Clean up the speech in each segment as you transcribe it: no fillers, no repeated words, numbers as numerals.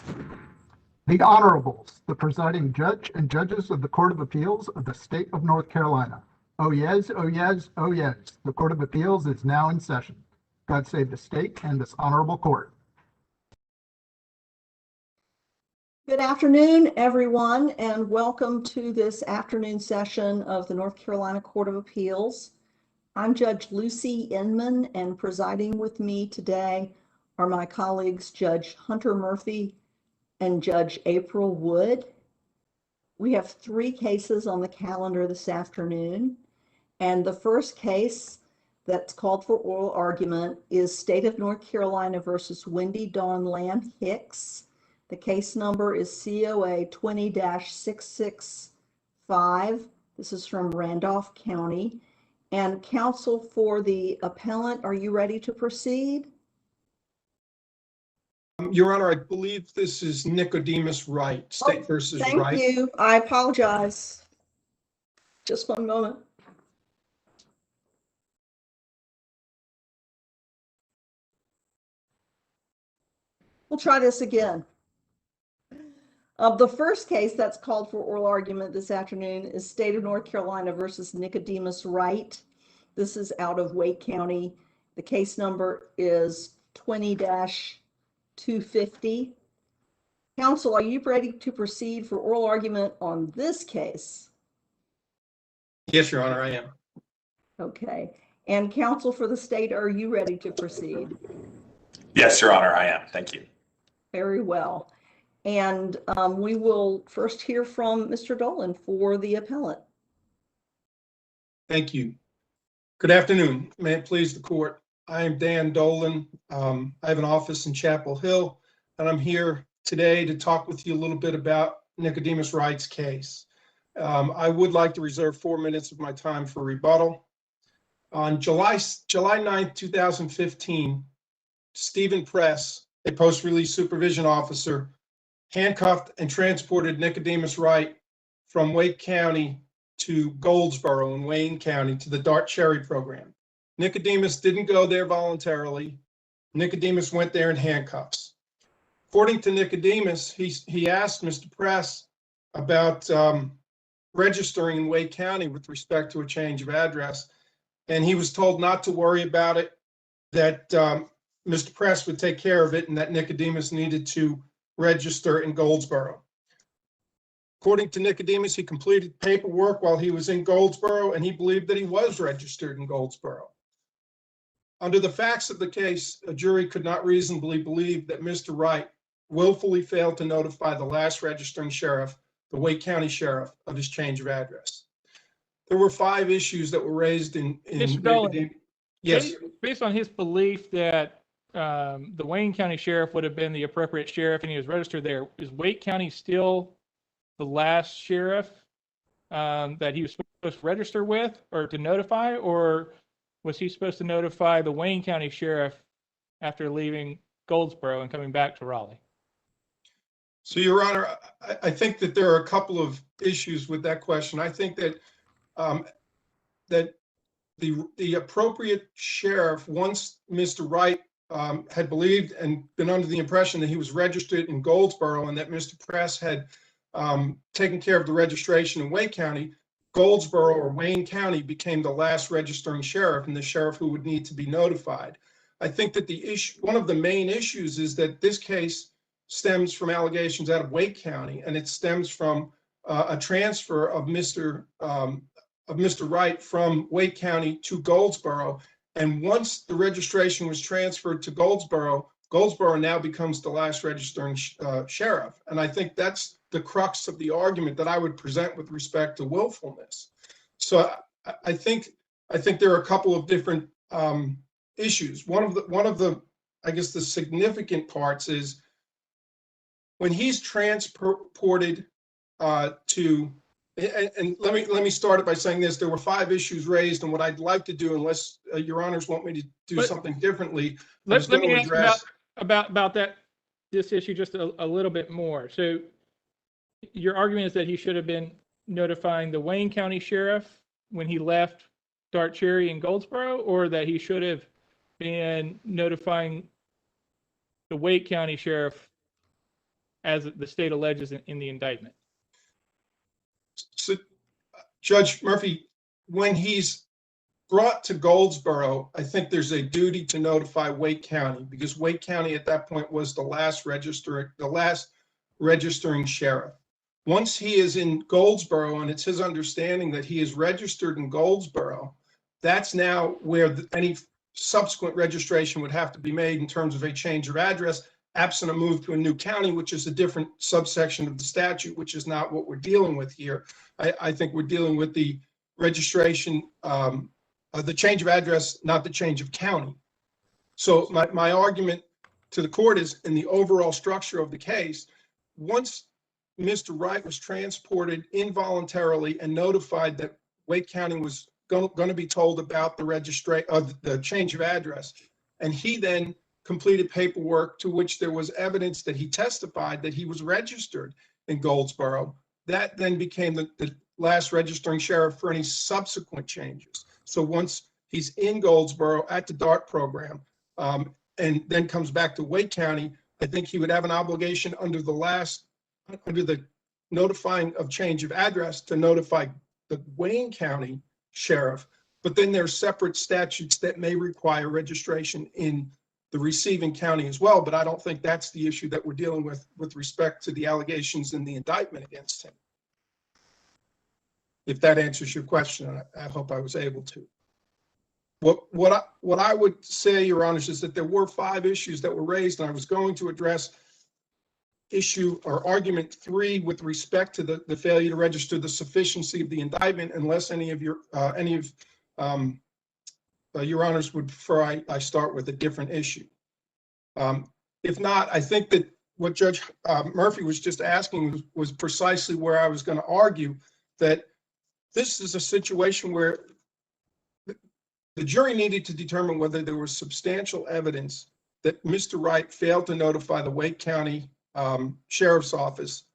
The Honorables, the presiding judge and judges of the Court of Appeals of the State of North Carolina. Oh yes, oh yes, oh yes. The Court of Appeals is now in session. God save the state and this honorable court. Good afternoon, everyone, and welcome to this afternoon session of the North Carolina Court of Appeals. I'm Judge Lucy Inman, and presiding with me today are my colleagues, Judge Hunter Murphy and Judge April Wood. We have 3 cases on the calendar this afternoon, and the first case that's called for oral argument is State of North Carolina versus Wendy Dawn Lamb Hicks. The case number is COA 20-665. This is from Randolph County. And counsel for the appellant, are you ready to proceed? Your Honor, I believe this is Nicodemus Wright, State versus Thank Wright. you. I apologize. Just one moment. We'll try this again. The first case that's called for oral argument this afternoon is State of North Carolina versus Nicodemus Wright. This is out of Wake County. The case number is 20-250. Counsel, are you ready to proceed for oral argument on this case? Yes, Your Honor, I am. Okay. And counsel for the state, are you ready to proceed? Yes, Your Honor, I am. Thank you. Very well. And we will first hear from Mr. Dolan for the appellant. Thank you. Good afternoon. May it please the court. I am Dan Dolan. I have an office in Chapel Hill, and I'm here today to talk with you a little bit about Nicodemus Wright's case. I would like to reserve 4 minutes of my time for rebuttal. On July 9th, 2015, Stephen Press, a post-release supervision officer, handcuffed and transported Nicodemus Wright from Wake County to Goldsboro in Wayne County to the Dart Cherry program. Nicodemus didn't go there voluntarily. Nicodemus went there in handcuffs. According to Nicodemus, he asked Mr. Press about registering in Wake County with respect to a change of address, and he was told not to worry about it, that Mr. Press would take care of it, and that Nicodemus needed to register in Goldsboro. According to Nicodemus, he completed paperwork while he was in Goldsboro, and he believed that he was registered in Goldsboro. Under the facts of the case, a jury could not reasonably believe that Mr. Wright willfully failed to notify the last registering sheriff, the Wake County sheriff, of his change of address. There were 5 issues that were raised in Mr. Dolan, yes. Based on his belief that the Wayne County sheriff would have been the appropriate sheriff and he was registered there, is Wake County still the last sheriff that he was supposed to register with or to notify, or was he supposed to notify the Wayne County sheriff after leaving Goldsboro and coming back to Raleigh? So, Your Honor, I think that there are a couple of issues with that question. I think that that the appropriate sheriff, once Mr. Wright had believed and been under the impression that he was registered in Goldsboro and that Mr. Press had taken care of the registration in Wake County, Goldsboro or Wayne County became the last registering sheriff and the sheriff who would need to be notified. I think that one of the main issues is that this case stems from allegations out of Wake County, and it stems from a transfer of Mr. Wright from Wake County to Goldsboro. And once the registration was transferred to Goldsboro, Goldsboro now becomes the last registering sheriff. And I think that's the crux of the argument that I would present with respect to willfulness. So I think there are a couple of different issues. One of the I guess the significant parts is when he's transported to, and let me start it by saying this: there were 5 issues raised, and what I'd like to do, unless Your Honors want me to do something differently, let me ask about this issue just a little bit more. So your argument is that he should have been notifying the Wayne County sheriff when he left Dart Cherry in Goldsboro, or that he should have been notifying the Wake County sheriff as the state alleges in the indictment. So, Judge Murphy, when he's brought to Goldsboro, I think there's a duty to notify Wake County, because Wake County at that point was the last registering sheriff. Once he is in Goldsboro and it's his understanding that he is registered in Goldsboro, that's now where any subsequent registration would have to be made in terms of a change of address, absent a move to a new county, which is a different subsection of the statute, which is not what we're dealing with here. I think we're dealing with the registration, the change of address, not the change of county. So my argument to the court is, in the overall structure of the case, once Mr. Wright was transported involuntarily and notified that Wake County was going to be told about the change of address, and he then completed paperwork to which there was evidence that he testified that he was registered in Goldsboro, that then became the last registering sheriff for any subsequent changes. So once he's in Goldsboro at the DART program, and then comes back to Wake County, I think he would have an obligation under the notifying of change of address to notify the Wayne County sheriff. But then there's separate statutes that may require registration in the receiving county as well. But I don't think that's the issue that we're dealing with respect to the allegations in the indictment against him. If that answers your question, I hope I was able to. What I would say, Your Honors, is that there were 5 issues that were raised, and I was going to address issue or argument 3 with respect to the failure to register the sufficiency of the indictment, unless any of Your Honors would prefer I start with a different issue. If not, I think that what Judge Murphy was just asking was precisely where I was going to argue, that this is a situation where the jury needed to determine whether there was substantial evidence that Mr. Wright failed to notify the Wake County Sheriff's Office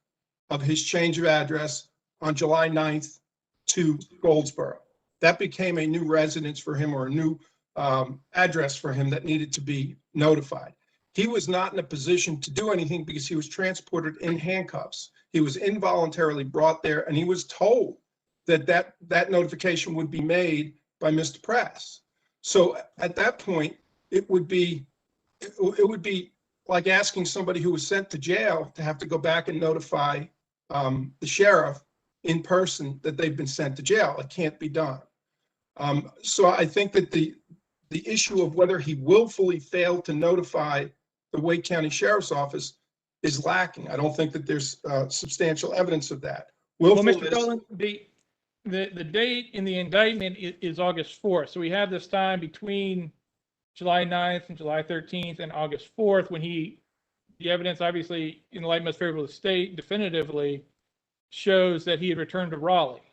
of his change of address on July 9th to Goldsboro. That became a new residence for him, or a new address for him that needed to be notified. He was not in a position to do anything because he was transported in handcuffs. He was involuntarily brought there, and he was told that notification would be made by Mr. Press. So at that point, it would be like asking somebody who was sent to jail to have to go back and notify the sheriff in person that they've been sent to jail. It can't be done. So I think that the issue of whether he willfully failed to notify the Wake County Sheriff's Office is lacking. I don't think that there's substantial evidence of that. Well, Mr. Dolan, the date in the indictment is August 4th. So we have this time between July 9th and July 13th and August 4th when the evidence, obviously in the light most favorable to the state, definitively shows that he had returned to Raleigh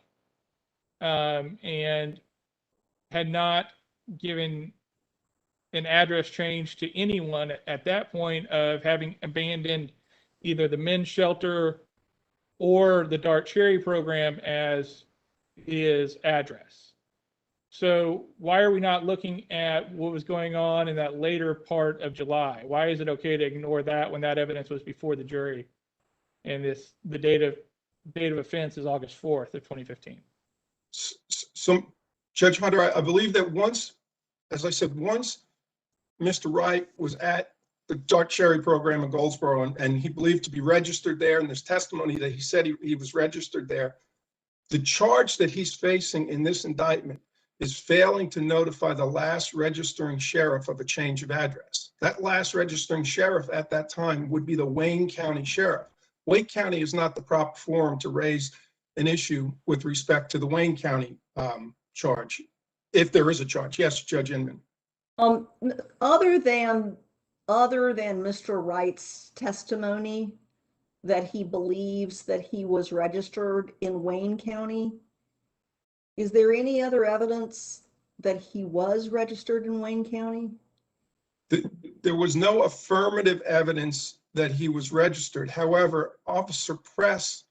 and had not given an address change to anyone at that point, of having abandoned either the men's shelter or the DART Cherry program as his address. So why are we not looking at what was going on in that later part of July? Why is it okay to ignore that when that evidence was before the jury? And the date of offense is August 4th of 2015. So, Judge Hunter, I believe that once, as I said, once Mr. Wright was at the DART Cherry program in Goldsboro, and he believed to be registered there, and there's testimony that he said he was registered there, the charge that he's facing in this indictment is failing to notify the last registering sheriff of a change of address. That last registering sheriff at that time would be the Wayne County Sheriff. Wake County is not the proper forum to raise an issue with respect to the Wayne County charge, if there is a charge. Yes, Judge Inman. Other than Mr. Wright's testimony that he believes that he was registered in Wayne County, is there any other evidence that he was registered in Wayne County? There was no affirmative evidence that he was registered. However, Post-Release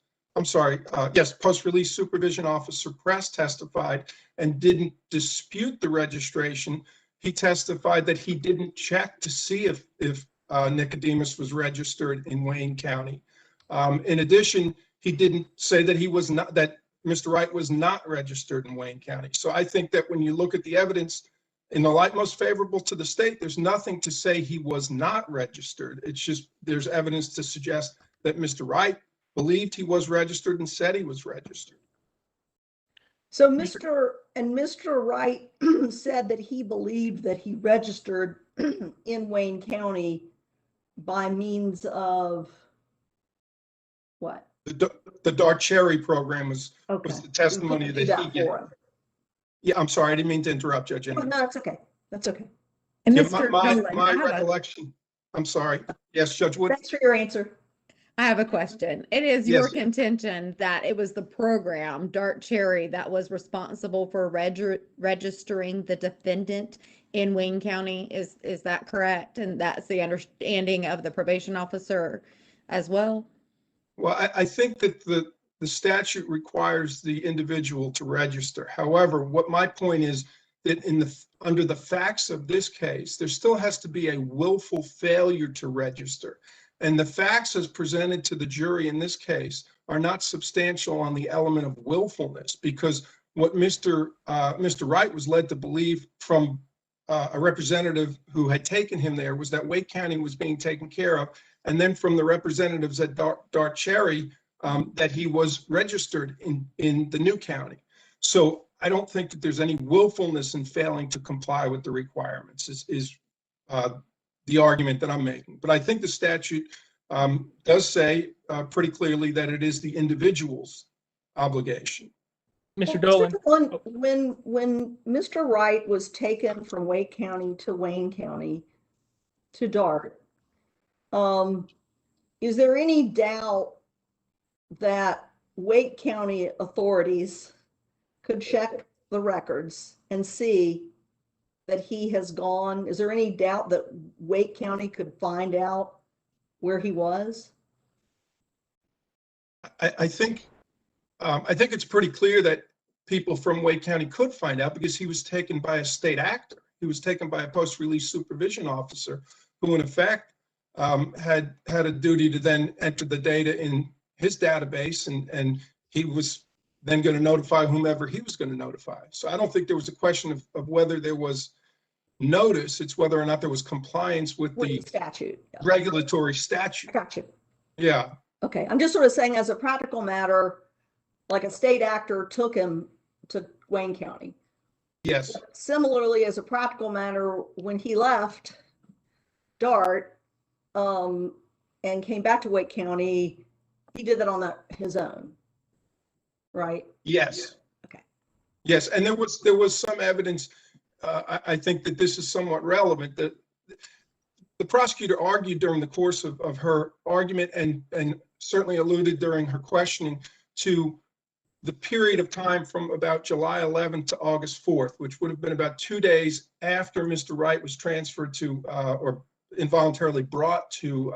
Supervision Officer Press testified and didn't dispute the registration. He testified that he didn't check to see if Nicodemus was registered in Wayne County. In addition, he didn't say that that Mr. Wright was not registered in Wayne County. So I think that when you look at the evidence in the light most favorable to the state, there's nothing to say he was not registered. It's just there's evidence to suggest that Mr. Wright believed he was registered and said he was registered. So Mr. Wright said that he believed that he registered in Wayne County by means of what? The Dark Cherry program was Okay. the testimony You that he for gave. him. Yeah, I'm sorry, I didn't mean to interrupt, Judge. Oh, no, that's okay. That's okay. And Yeah, Mr. my Nolan, I have a- recollection. I'm sorry. Yes, Judge Wood. Thanks for your answer. I have a question. It is your Yes. contention that it was the program, Dark Cherry, that was responsible for registering the defendant in Wayne County. Is that correct? And that's the understanding of the probation officer as well? Well, I think that the statute requires the individual to register. However, what my point is that under the facts of this case, there still has to be a willful failure to register. And the facts as presented to the jury in this case are not substantial on the element of willfulness, because what Mr. Wright was led to believe from a representative who had taken him there was that Wake County was being taken care of. And then from the representatives at Dark Cherry, that he was registered in the new county. So I don't think that there's any willfulness in failing to comply with the requirements is the argument that I'm making. But I think the statute does say pretty clearly that it is the individual's obligation. Mr. Dolan. When Mr. Wright was taken from Wake County to Wayne County to Dart, is there any doubt that Wake County authorities could check the records and see that he has gone? Is there any doubt that Wake County could find out where he was? I think it's pretty clear that people from Wake County could find out, because he was taken by a state actor. He was taken by a post-release supervision officer who in effect had a duty to then enter the data in his database, and he was then going to notify whomever he was going to notify. So I don't think there was a question of whether there was notice. It's whether or not there was compliance with the statute. Yeah. regulatory I statute. got you. Yeah. Okay, I'm just sort of saying as a practical matter, like a state actor took him to Wayne County. Yes. Similarly, as a practical matter, when he left Dart and came back to Wake County, he did that on his own, right? Yes. Okay. Yes, and there was some evidence. I think that this is somewhat relevant. That the prosecutor argued during the course of her argument, and certainly alluded during her questioning to the period of time from about July 11th to August 4th, which would have been about 2 days after Mr. Wright was transferred to or involuntarily brought to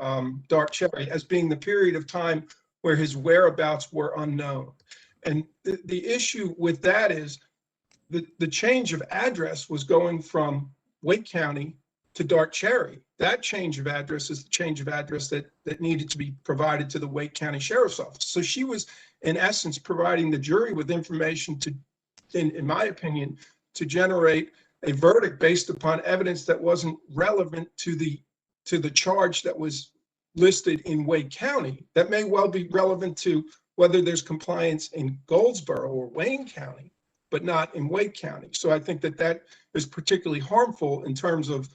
Dark Cherry, as being the period of time where his whereabouts were unknown. And the issue with that is the change of address was going from Wake County to Dark Cherry. That change of address is the change of address that needed to be provided to the Wake County Sheriff's Office. So she was, in essence, providing the jury with information to, in my opinion, to generate a verdict based upon evidence that wasn't relevant to the charge that was listed in Wake County. That may well be relevant to whether there's compliance in Goldsboro or Wayne County, but not in Wake County. So I think that is particularly harmful in terms of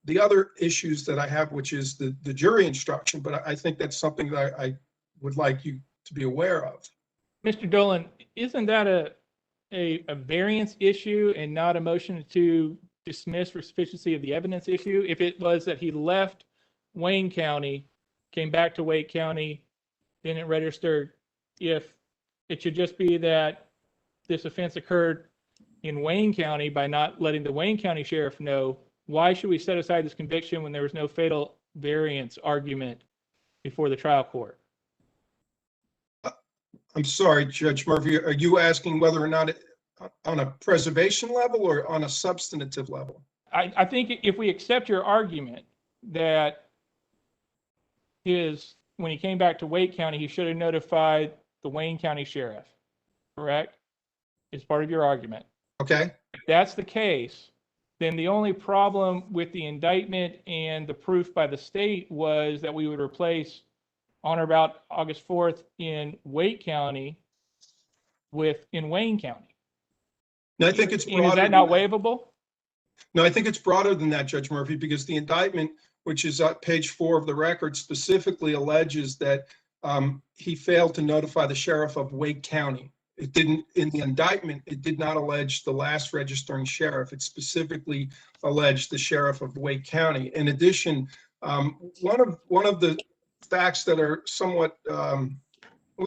the other issues that I have, which is the jury instruction. But I think that's something that I would like you to be aware of. Mr. Dolan, isn't that a variance issue and not a motion to dismiss for sufficiency of the evidence issue? If it was that he left Wayne County, came back to Wake County, didn't register, if it should just be that this offense occurred in Wayne County by not letting the Wayne County Sheriff know, why should we set aside this conviction when there was no fatal variance argument before the trial court? I'm sorry, Judge Murphy, are you asking whether or not on a preservation level or on a substantive level? I think if we accept your argument that his when he came back to Wake County, he should have notified the Wayne County Sheriff, correct? Is part of your argument. Okay. If that's the case, then the only problem with the indictment and the proof by the state was that we would replace on or about August 4th in Wake County with in Wayne County. No, I think it's And is broader that not than that. waivable? No, I think it's broader than that, Judge Murphy, because the indictment, which is at page 4 of the record, specifically alleges that he failed to notify the sheriff of Wake County. It didn't, in the indictment, it did not allege the last registering sheriff. It specifically alleged the sheriff of Wake County. In addition, one of the facts that are somewhat,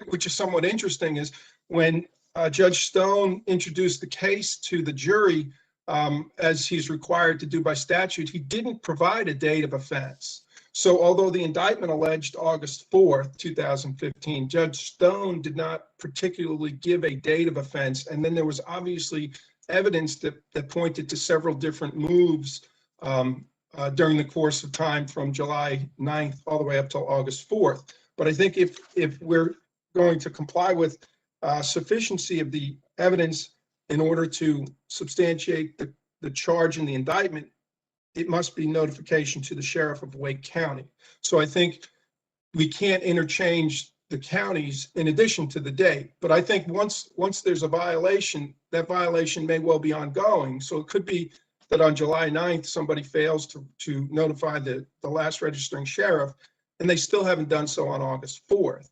which is somewhat interesting, is when Judge Stone introduced the case to the jury, as he's required to do by statute, he didn't provide a date of offense. So although the indictment alleged August 4th, 2015, Judge Stone did not particularly give a date of offense. And then there was obviously evidence that pointed to several different moves during the course of time from July 9th all the way up till August 4th. But I think if we're going to comply with sufficiency of the evidence in order to substantiate the charge in the indictment, it must be notification to the sheriff of Wake County. So I think we can't interchange the counties in addition to the date. But I think once there's a violation, that violation may well be ongoing. So it could be that on July 9th, somebody fails to notify the last registering sheriff, and they still haven't done so on August 4th.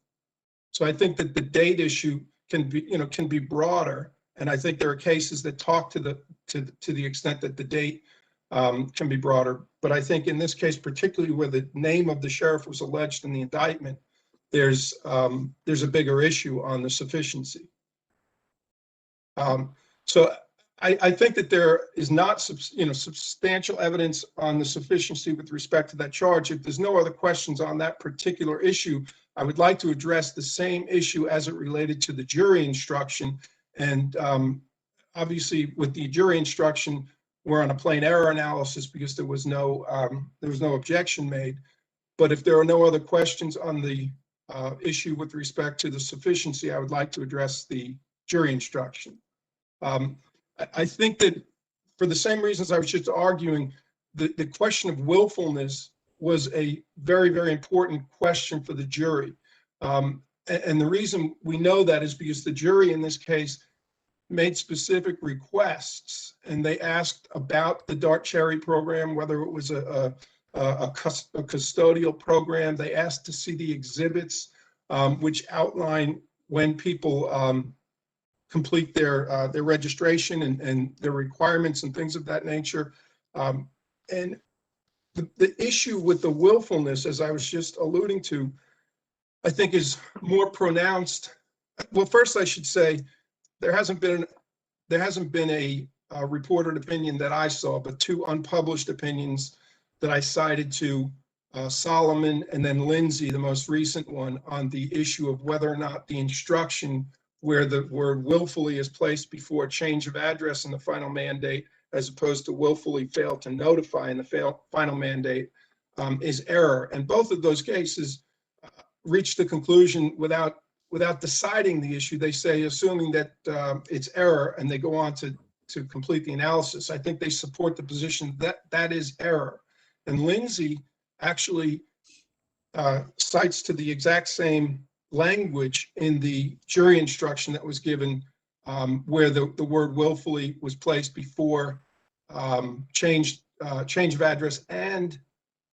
So I think that the date issue can be broader. And I think there are cases that talk to the extent that the date can be broader. But I think in this case, particularly where the name of the sheriff was alleged in the indictment, there's a bigger issue on the sufficiency. So I think that there is not substantial evidence on the sufficiency with respect to that charge. If there's no other questions on that particular issue, I would like to address the same issue as it related to the jury instruction. And obviously, with the jury instruction, we're on a plain error analysis because there was no objection made. But if there are no other questions on the issue with respect to the sufficiency, I would like to address the jury instruction. I think that for the same reasons I was just arguing, the question of willfulness was a very, very important question for the jury. And the reason we know that is because the jury in this case made specific requests, and they asked about the Dart Cherry program, whether it was a custodial program. They asked to see the exhibits, which outline when people complete their registration and their requirements and things of that nature. And the issue with the willfulness, as I was just alluding to, I think is more pronounced. Well, first I should say, there hasn't been a reported opinion that I saw, but two unpublished opinions that I cited to Solomon and then Lindsay, the most recent one, on the issue of whether or not the instruction where the word willfully is placed before change of address in the final mandate, as opposed to willfully fail to notify in the final mandate, is error. And both of those cases reached the conclusion without deciding the issue. They say, assuming that it's error, and they go on to complete the analysis. I think they support the position that that is error. And Lindsay actually cites to the exact same language in the jury instruction that was given, where the word willfully was placed before change of address and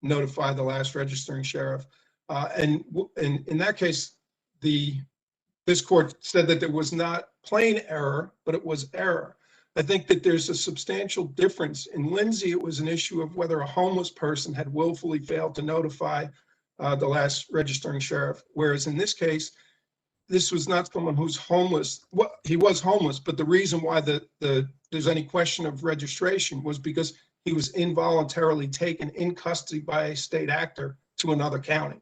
notify the last registering sheriff. And in that case, this court said that there was not plain error, but it was error. I think that there's a substantial difference. In Lindsay, it was an issue of whether a homeless person had willfully failed to notify the last registering sheriff, whereas in this case, this was not someone who's homeless. Well, he was homeless, but the reason why there's any question of registration was because he was involuntarily taken in custody by a state actor to another county.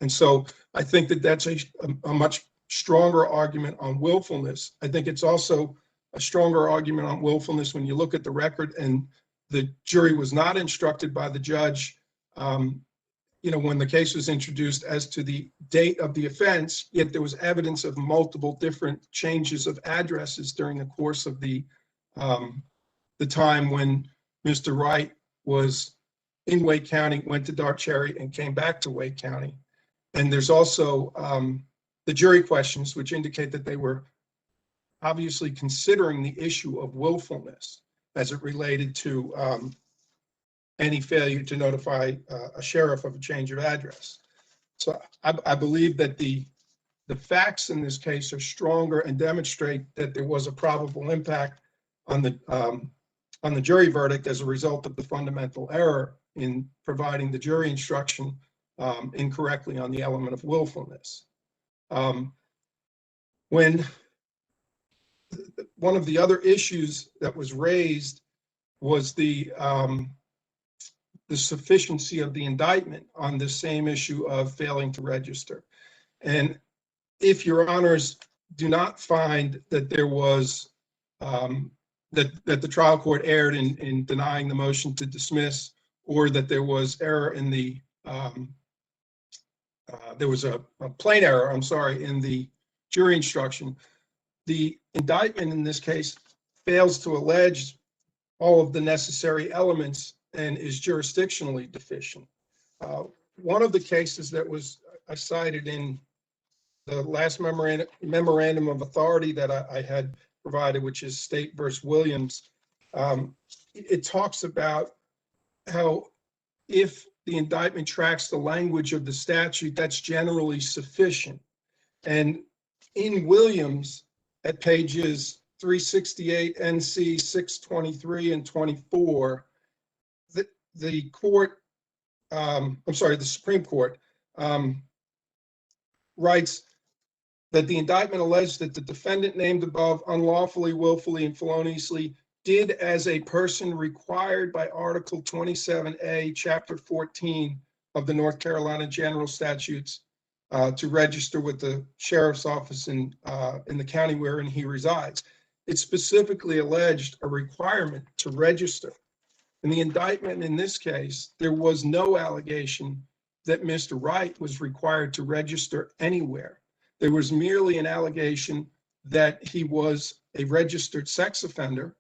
And so I think that that's a much stronger argument on willfulness. I think it's also a stronger argument on willfulness when you look at the record, and the jury was not instructed by the judge when the case was introduced as to the date of the offense, yet there was evidence of multiple different changes of addresses during the course of the time when Mr. Wright was in Wake County, went to Dark Cherry, and came back to Wake County. And there's also the jury questions, which indicate that they were obviously considering the issue of willfulness as it related to any failure to notify a sheriff of a change of address. So I believe that the facts in this case are stronger and demonstrate that there was a probable impact on the jury verdict as a result of the fundamental error in providing the jury instruction incorrectly on the element of willfulness. When one of the other issues that was raised was the sufficiency of the indictment on the same issue of failing to register. And if your honors do not find that there was that the trial court erred in denying the motion to dismiss, or that there was error in the there was a plain error, I'm sorry, in the jury instruction, the indictment in this case fails to allege all of the necessary elements and is jurisdictionally deficient. One of the cases that was cited in the last memorandum of authority that I had provided, which is State versus Williams, it talks about how if the indictment tracks the language of the statute, that's generally sufficient. And in Williams, at pages 368 NC 623 and 24, the court, the Supreme Court writes that the indictment alleged that the defendant named above unlawfully, willfully, and feloniously did as a person required by Article 27A, Chapter 14 of the North Carolina General Statutes to register with the sheriff's office in the county wherein he resides. It specifically alleged a requirement to register. In the indictment in this case, there was no allegation that Mr. Wright was required to register anywhere. There was merely an allegation that he was a registered sex offender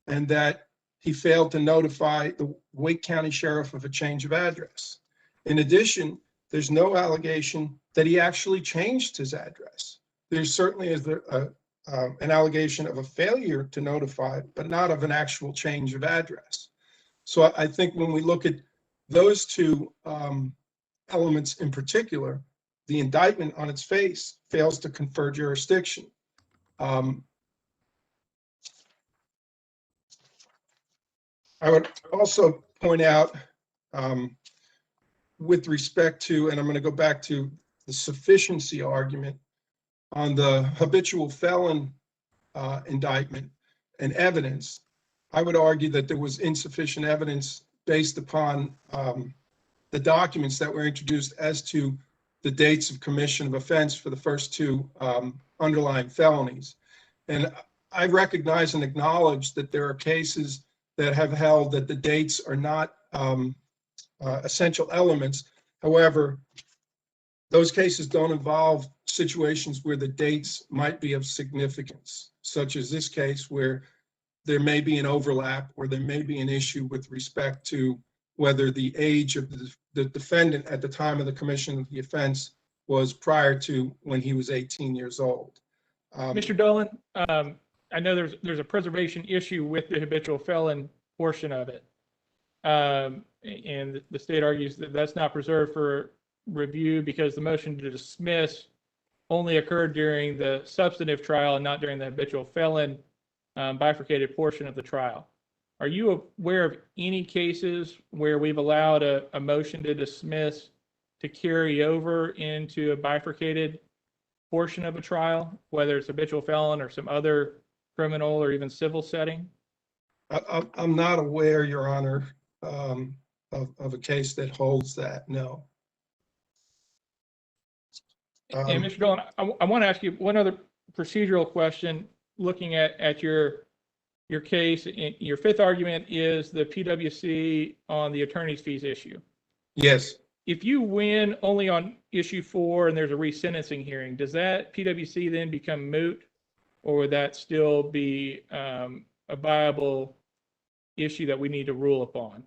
and that he failed to notify the Wake County Sheriff of a change of address. In addition, there's no allegation that he actually changed his address. There certainly is an allegation of a failure to notify, but not of an actual change of address. So I think when we look at those two elements in particular, the indictment on its face fails to confer jurisdiction. I would also point out with respect to, and I'm going to go back to the sufficiency argument on the habitual felon indictment and evidence, I would argue that there was insufficient evidence based upon the documents that were introduced as to the dates of commission of offense for the first two underlying felonies. And I recognize and acknowledge that there are cases that have held that the dates are not essential elements. However, those cases don't involve situations where the dates might be of significance, such as this case where there may be an overlap or there may be an issue with respect to whether the age of the defendant at the time of the commission of the offense was prior to when he was 18 years old. Mr. Dolan, I know there's a preservation issue with the habitual felon portion of it. And the state argues that that's not preserved for review because the motion to dismiss only occurred during the substantive trial and not during the habitual felon bifurcated portion of the trial. Are you aware of any cases where we've allowed a motion to dismiss to carry over into a bifurcated portion of a trial, whether it's habitual felon or some other criminal or even civil setting? I'm not aware, Your Honor, of a case that holds that, no. And Mr. Dolan, I want to ask you one other procedural question. Looking at your case, your fifth argument is the PWC on the attorney's fees issue. Yes. if you win only on issue 4 and there's a resentencing hearing, does that PWC then become moot? Or would that still be a viable issue that we need to rule upon?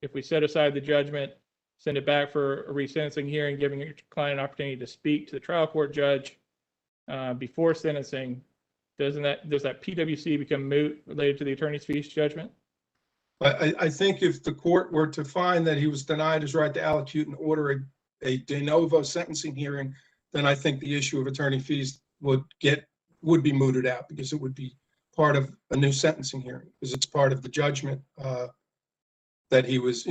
If we set aside the judgment, send it back for a resentencing hearing, giving your client an opportunity to speak to the trial court judge before sentencing, does that PWC become moot related to the attorney's fees judgment? I think if the court were to find that he was denied his right to allocute and order a de novo sentencing hearing, then I think the issue of attorney fees would be mooted out, because it would be part of a new sentencing hearing, because it's part of the judgment that he was,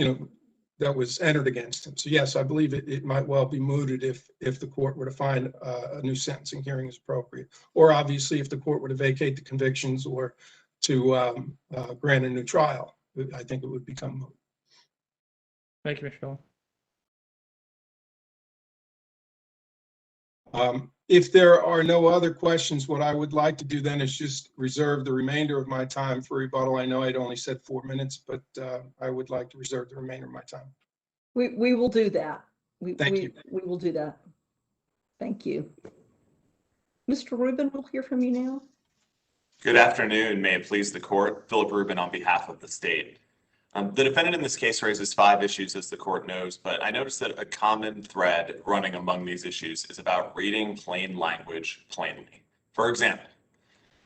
that was entered against him. So yes, I believe it might well be mooted if the court were to find a new sentencing hearing is appropriate, or obviously if the court were to vacate the convictions or to grant a new trial. I think it would become moot. Thank you, Mr. Dillon. If there are no other questions, what I would like to do then is just reserve the remainder of my time for rebuttal. I know I'd only said 4 minutes, but I would like to reserve the remainder of my time. We will do that. Thank you. We will do that. Thank you. Mr. Rubin, we'll hear from you now. Good afternoon. May it please the court. Philip Rubin on behalf of the state. The defendant in this case raises 5 issues, as the court knows, but I noticed that a common thread running among these issues is about reading plain language plainly. For example,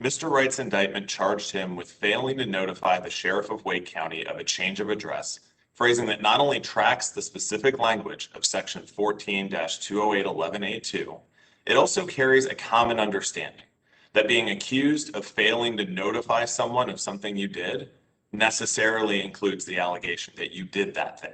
Mr. Wright's indictment charged him with failing to notify the sheriff of Wake County of a change of address, phrasing that not only tracks the specific language of section 14-20811A2, it also carries a common understanding that being accused of failing to notify someone of something you did necessarily includes the allegation that you did that thing.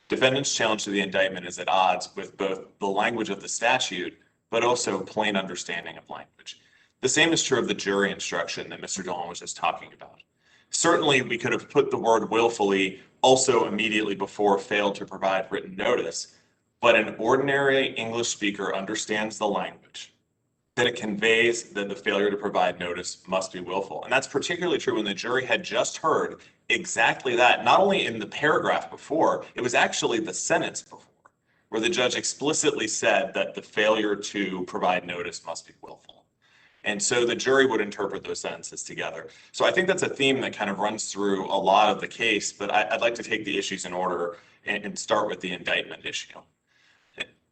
Defendant's challenge to the indictment is at odds with both the language of the statute, but also plain understanding of language. The same is true of the jury instruction that Mr. Dillon was just talking about. Certainly, we could have put the word willfully also immediately before failed to provide written notice, but an ordinary English speaker understands the language, that it conveys that the failure to provide notice must be willful. And that's particularly true when the jury had just heard exactly that, not only in the paragraph before, it was actually the sentence before, where the judge explicitly said that the failure to provide notice must be willful. And so the jury would interpret those sentences together. So I think that's a theme that kind of runs through a lot of the case, but I'd like to take the issues in order and start with the indictment issue.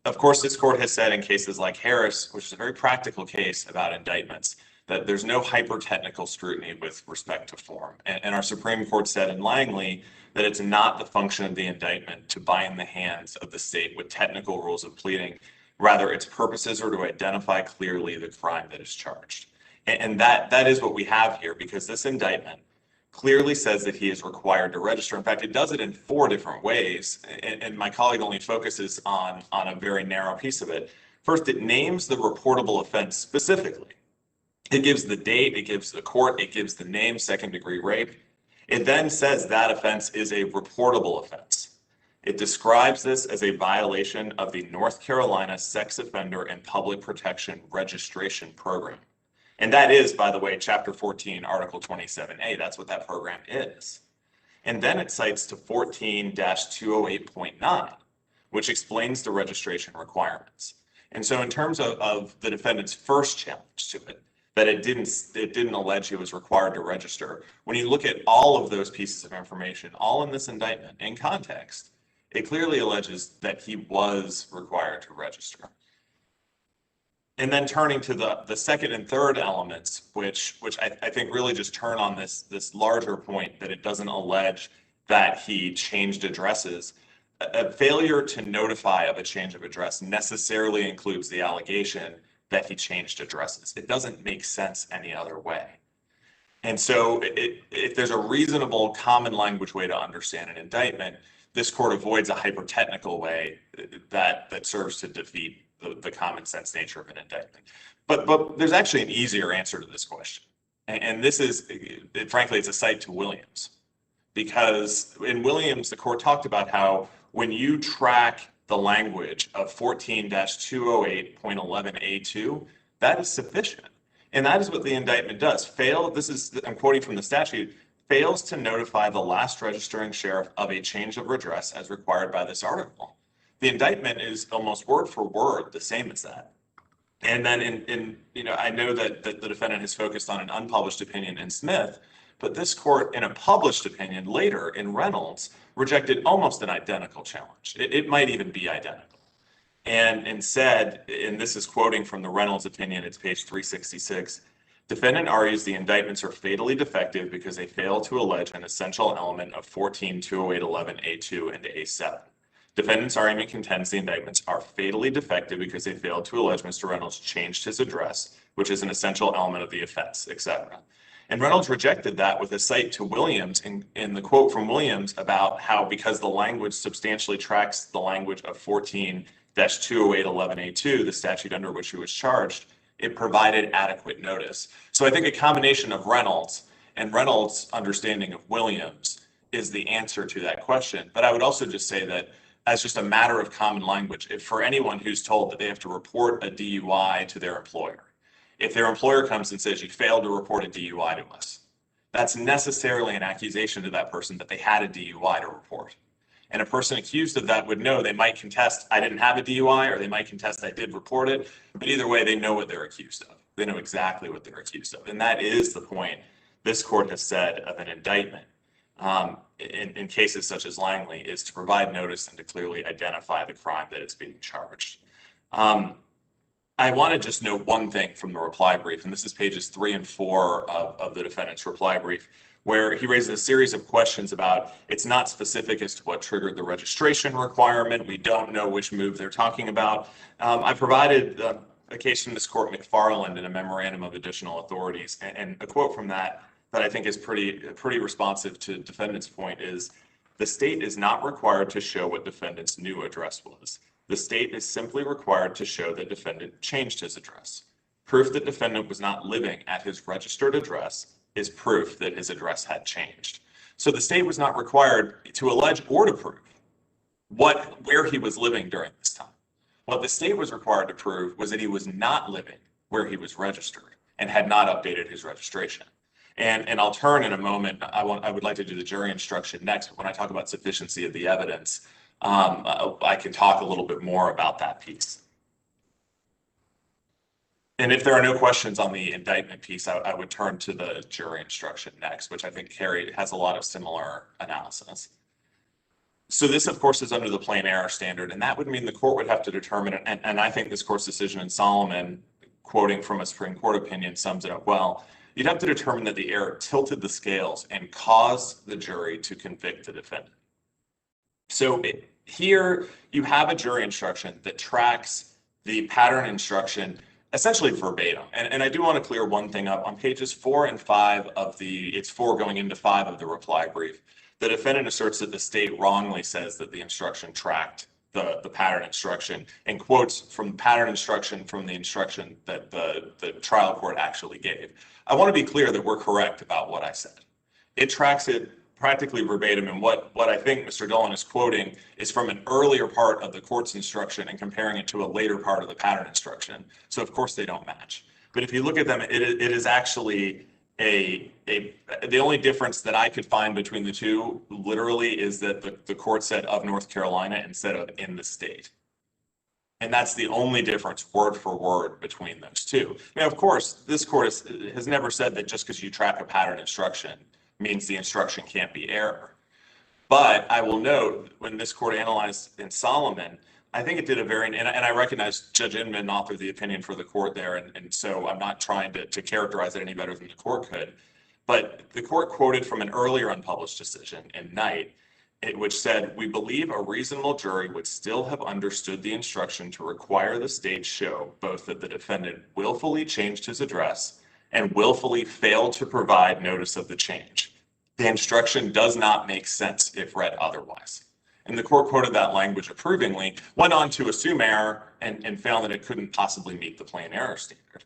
Of course, this court has said in cases like Harris, which is a very practical case about indictments, that there's no hyper-technical scrutiny with respect to form. And our Supreme Court said in Langley that it's not the function of the indictment to bind the hands of the state with technical rules of pleading. Rather, its purposes are to identify clearly the crime that is charged. And that is what we have here, because this indictment clearly says that he is required to register. In fact, it does it in 4 different ways, and my colleague only focuses on a very narrow piece of it. First, it names the reportable offense specifically. It gives the date, it gives the court, it gives the name, second-degree rape. It then says that offense is a reportable offense. It describes this as a violation of the North Carolina Sex Offender and Public Protection Registration Program. And that is, by the way, Chapter 14, Article 27A. That's what that program is. And then it cites to 14-208.9, which explains the registration requirements. And so in terms of the defendant's first challenge to it, that it didn't allege he was required to register, when you look at all of those pieces of information, all in this indictment, in context, it clearly alleges that he was required to register. And then turning to the second and third elements, which I think really just turn on this larger point that it doesn't allege that he changed addresses. A failure to notify of a change of address necessarily includes the allegation that he changed addresses. It doesn't make sense any other way. And so if there's a reasonable common language way to understand an indictment, this court avoids a hyper-technical way that serves to defeat the common sense nature of an indictment. But there's actually an easier answer to this question. And this is, frankly, it's a cite to Williams. Because in Williams, the court talked about how when you track the language of 14-208.11A2, that is sufficient. And that is what the indictment does. I'm quoting from the statute, fails to notify the last registering sheriff of a change of address as required by this article. The indictment is almost word for word the same as that. And then I know that the defendant has focused on an unpublished opinion in Smith, but this court in a published opinion later in Reynolds rejected almost an identical challenge. It might even be identical. And said, and this is quoting from the Reynolds opinion, it's page 366, defendant argues the indictments are fatally defective because they fail to allege an essential element of 14-208-11A2 and A7. Defendant's argument contends the indictments are fatally defective because they failed to allege Mr. Reynolds changed his address, which is an essential element of the offense, etc. And Reynolds rejected that with a cite to Williams in the quote from Williams about how because the language substantially tracks the language of 14-208-11A2, the statute under which he was charged, it provided adequate notice. So I think a combination of Reynolds and Reynolds' understanding of Williams is the answer to that question. But I would also just say that as just a matter of common language, if for anyone who's told that they have to report a DUI to their employer, if their employer comes and says you failed to report a DUI to us, that's necessarily an accusation to that person that they had a DUI to report. And a person accused of that would know they might contest, I didn't have a DUI, or they might contest I did report it. But either way, they know what they're accused of. They know exactly what they're accused of. And that is the point this court has said of an indictment in cases such as Langley, is to provide notice and to clearly identify the crime that is being charged. I want to just note one thing from the reply brief, and this is pages 3 and 4 of the defendant's reply brief, where he raises a series of questions about it's not specific as to what triggered the registration requirement. We don't know which move they're talking about. I provided a case from this court, McFarland, in a memorandum of additional authorities, and a quote from that I think is pretty responsive to defendant's point is, the state is not required to show what defendant's new address was. The state is simply required to show that defendant changed his address. Proof that defendant was not living at his registered address is proof that his address had changed. So the state was not required to allege or to prove where he was living during this time. What the state was required to prove was that he was not living where he was registered and had not updated his registration. And I'll turn in a moment. I would like to do the jury instruction next, but when I talk about sufficiency of the evidence, I can talk a little bit more about that piece. And if there are no questions on the indictment piece, I would turn to the jury instruction next, which I think Carrie has a lot of similar analysis. So this, of course, is under the plain error standard, and that would mean the court would have to determine, and I think this court's decision in Solomon, quoting from a Supreme Court opinion, sums it up well. You'd have to determine that the error tilted the scales and caused the jury to convict the defendant. So here you have a jury instruction that tracks the pattern instruction essentially verbatim. And I do want to clear one thing up. On pages 4 and 5 of it's 4 going into 5 of the reply brief, the defendant asserts that the state wrongly says that the instruction tracked the pattern instruction and quotes from pattern instruction from the instruction that the trial court actually gave. I want to be clear that we're correct about what I said. It tracks it practically verbatim, and what I think Mr. Dolan is quoting is from an earlier part of the court's instruction and comparing it to a later part of the pattern instruction. So of course they don't match. But if you look at them, it is actually the only difference that I could find between the two literally is that the court said of North Carolina instead of in the state. And that's the only difference word for word between those two. Now, of course, this court has never said that just because you track a pattern instruction means the instruction can't be error. But I will note when this court analyzed in Solomon, I think it did and I recognize Judge Inman authored the opinion for the court there, and so I'm not trying to characterize it any better than the court could. But the court quoted from an earlier unpublished decision in Knight, which said, we believe a reasonable jury would still have understood the instruction to require the state show both that the defendant willfully changed his address and willfully failed to provide notice of the change. The instruction does not make sense if read otherwise. And the court quoted that language approvingly, went on to assume error, and found that it couldn't possibly meet the plain error standard.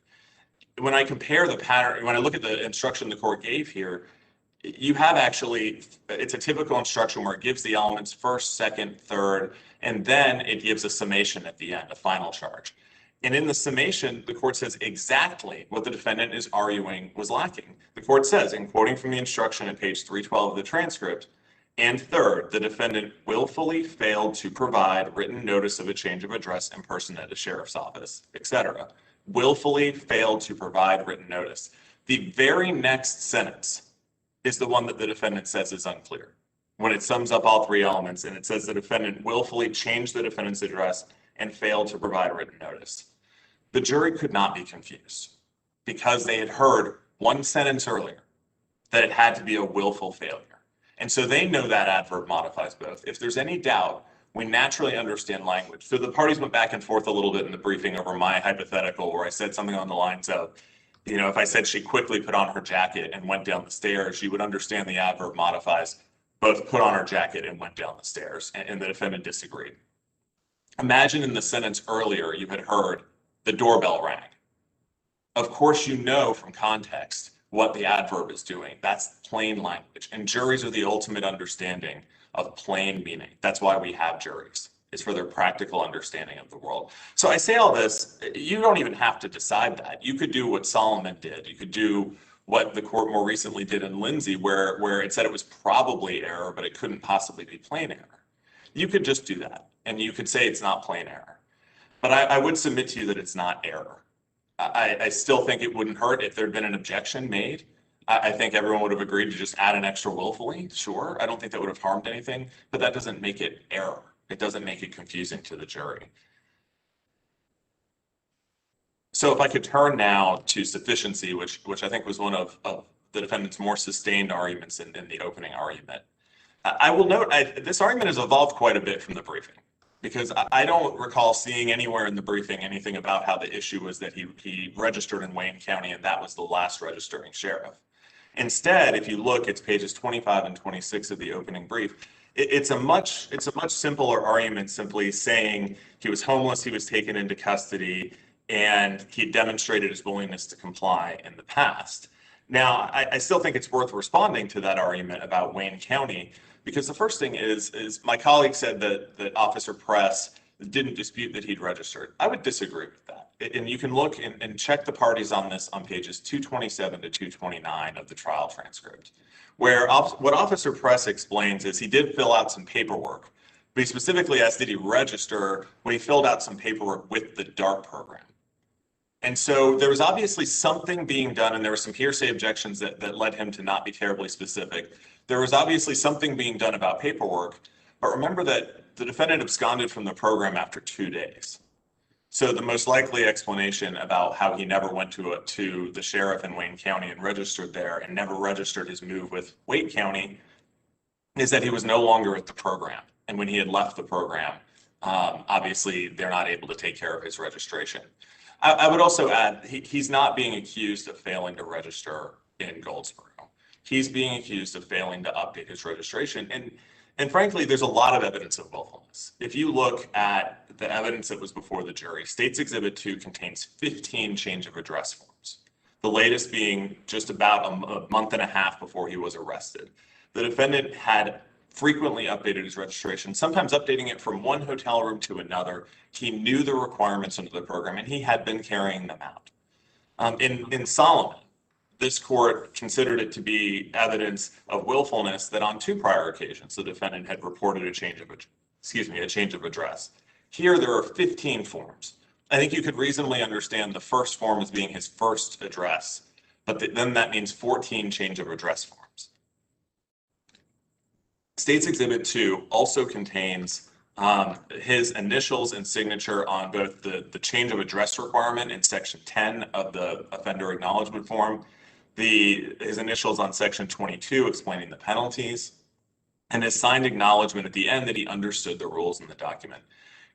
When I compare the pattern, when I look at the instruction the court gave here, you have actually, it's a typical instruction where it gives the elements first, second, third, and then it gives a summation at the end, a final charge. And in the summation, the court says exactly what the defendant is arguing was lacking. The court says, in quoting from the instruction at page 312 of the transcript, And third, the defendant willfully failed to provide written notice of a change of address in person at a sheriff's office, etc. Willfully failed to provide written notice. The very next sentence is the one that the defendant says is unclear. When it sums up all three elements, and it says the defendant willfully changed the defendant's address and failed to provide written notice. The jury could not be confused because they had heard one sentence earlier that it had to be a willful failure. And so they know that adverb modifies both. If there's any doubt, we naturally understand language. So the parties went back and forth a little bit in the briefing over my hypothetical where I said something on the lines of, if I said she quickly put on her jacket and went down the stairs, you would understand the adverb modifies both put on her jacket and went down the stairs, and the defendant disagreed. Imagine in the sentence earlier you had heard the doorbell rang. Of course, you know from context what the adverb is doing. That's plain language. And juries are the ultimate understanding of plain meaning. That's why we have juries. It's for their practical understanding of the world. So I say all this, you don't even have to decide that. You could do what Solomon did. You could do what the court more recently did in Lindsay, where it said it was probably error, but it couldn't possibly be plain error. You could just do that, and you could say it's not plain error. But I would submit to you that it's not error. I still think it wouldn't hurt if there'd been an objection made. I think everyone would have agreed to just add an extra willfully, sure. I don't think that would have harmed anything, but that doesn't make it error. It doesn't make it confusing to the jury. So if I could turn now to sufficiency, which I think was one of the defendant's more sustained arguments in the opening argument. I will note this argument has evolved quite a bit from the briefing, because I don't recall seeing anywhere in the briefing anything about how the issue was that he registered in Wayne County and that was the last registering sheriff. Instead, if you look, it's pages 25 and 26 of the opening brief. It's a much simpler argument, simply saying he was homeless, he was taken into custody, and he demonstrated his willingness to comply in the past. Now, I still think it's worth responding to that argument about Wayne County, because the first thing is my colleague said that Officer Press didn't dispute that he'd registered. I would disagree with that. And you can look and check the parties on this on pages 227 to 229 of the trial transcript, where what Officer Press explains is he did fill out some paperwork, but he specifically asked, did he register when he filled out some paperwork with the DART program? And so there was obviously something being done, and there were some hearsay objections that led him to not be terribly specific. There was obviously something being done about paperwork, but remember that the defendant absconded from the program after 2 days. So the most likely explanation about how he never went to the sheriff in Wayne County and registered there and never registered his move with Wake County is that he was no longer at the program. And when he had left the program, obviously they're not able to take care of his registration. I would also add, he's not being accused of failing to register in Goldsboro. He's being accused of failing to update his registration. And frankly, there's a lot of evidence of willfulness. If you look at the evidence that was before the jury, State's Exhibit 2 contains 15 change of address forms, the latest being just about a month and a half before he was arrested. The defendant had frequently updated his registration, sometimes updating it from one hotel room to another. He knew the requirements under the program, and he had been carrying them out. In Solomon, this court considered it to be evidence of willfulness that on 2 prior occasions the defendant had reported a change of address. Here there are 15 forms. I think you could reasonably understand the first form as being his first address, but then that means 14 change of address forms. State's Exhibit 2 also contains his initials and signature on both the change of address requirement in Section 10 of the offender acknowledgement form, his initials on Section 22 explaining the penalties, and his signed acknowledgement at the end that he understood the rules in the document.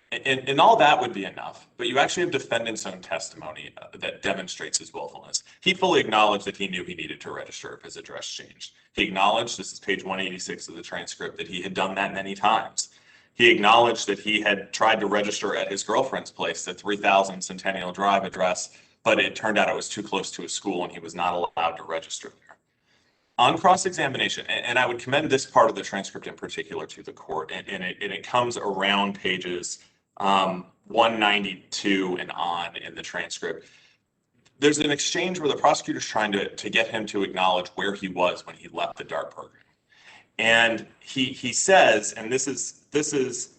And all that would be enough, but you actually have defendant's own testimony that demonstrates his willfulness. He fully acknowledged that he knew he needed to register if his address changed. He acknowledged, this is page 186 of the transcript, that he had done that many times. He acknowledged that he had tried to register at his girlfriend's place, the 3000 Centennial Drive address, but it turned out it was too close to a school and he was not allowed to register there. On cross-examination, and I would commend this part of the transcript in particular to the court, and it comes around pages 192 and on in the transcript. There's an exchange where the prosecutor's trying to get him to acknowledge where he was when he left the DART program. And he says, and this is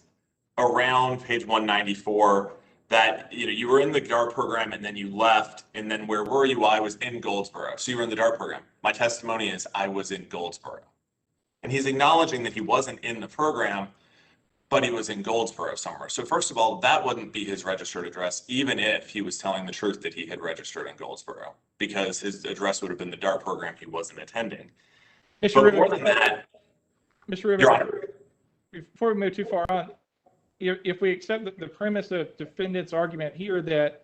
around page 194, that you were in the DART program and then you left, and then where were you? I was in Goldsboro. So you were in the DART program. My testimony is I was in Goldsboro. And he's acknowledging that he wasn't in the program, but he was in Goldsboro somewhere. So first of all, that wouldn't be his registered address, even if he was telling the truth that he had registered in Goldsboro, because his address would have been the DART program he wasn't attending. But more than that, Mr. Rubin, Your Honor, before we move too far on, if we accept the premise of defendant's argument here that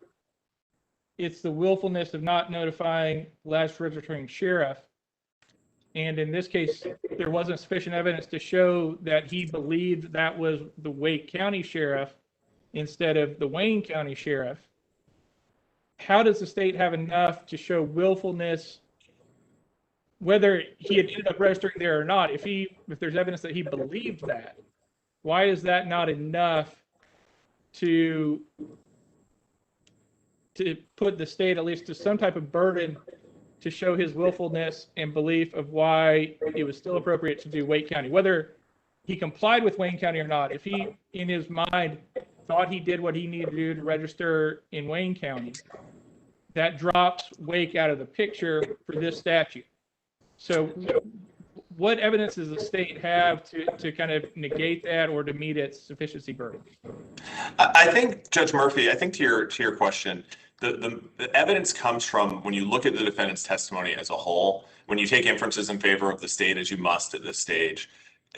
it's the willfulness of not notifying last registering sheriff, and in this case, there wasn't sufficient evidence to show that he believed that was the Wake County sheriff instead of the Wayne County sheriff, how does the state have enough to show willfulness, whether he had ended up registering there or not? If there's evidence that he believed that, why is that not enough to put the state at least to some type of burden to show his willfulness and belief of why it was still appropriate to do Wake County, whether he complied with Wayne County or not? If he, in his mind, thought he did what he needed to do to register in Wayne County, that drops Wake out of the picture for this statute. So what evidence does the state have to kind of negate that or to meet its sufficiency burden? I think, Judge Murphy, I think to your question, the evidence comes from when you look at the defendant's testimony as a whole, when you take inferences in favor of the state, as you must at this stage,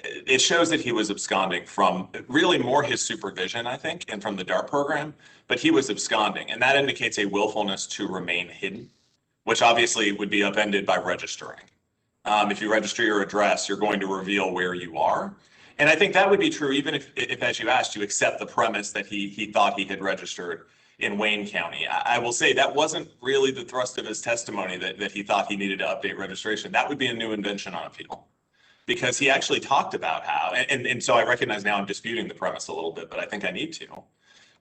it shows that he was absconding from really more his supervision, I think, and from the DART program, but he was absconding. And that indicates a willfulness to remain hidden, which obviously would be upended by registering. If you register your address, you're going to reveal where you are. And I think that would be true even if as you asked, you accept the premise that he thought he had registered in Wayne County. I will say that wasn't really the thrust of his testimony, that he thought he needed to update registration. That would be a new invention on appeal, because he actually talked about how, and so I recognize now I'm disputing the premise a little bit, but I think I need to,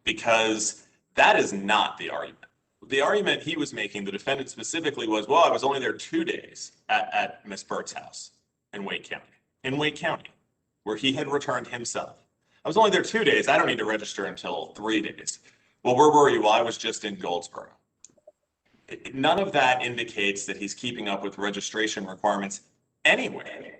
because that is not the argument. The argument he was making, the defendant specifically, was, well, I was only there 2 days at Miss Burt's house in Wake County, where he had returned himself. I was only there 2 days. I don't need to register until 3 days. Well, where were you? Well, I was just in Goldsboro. None of that indicates that he's keeping up with registration requirements anyway.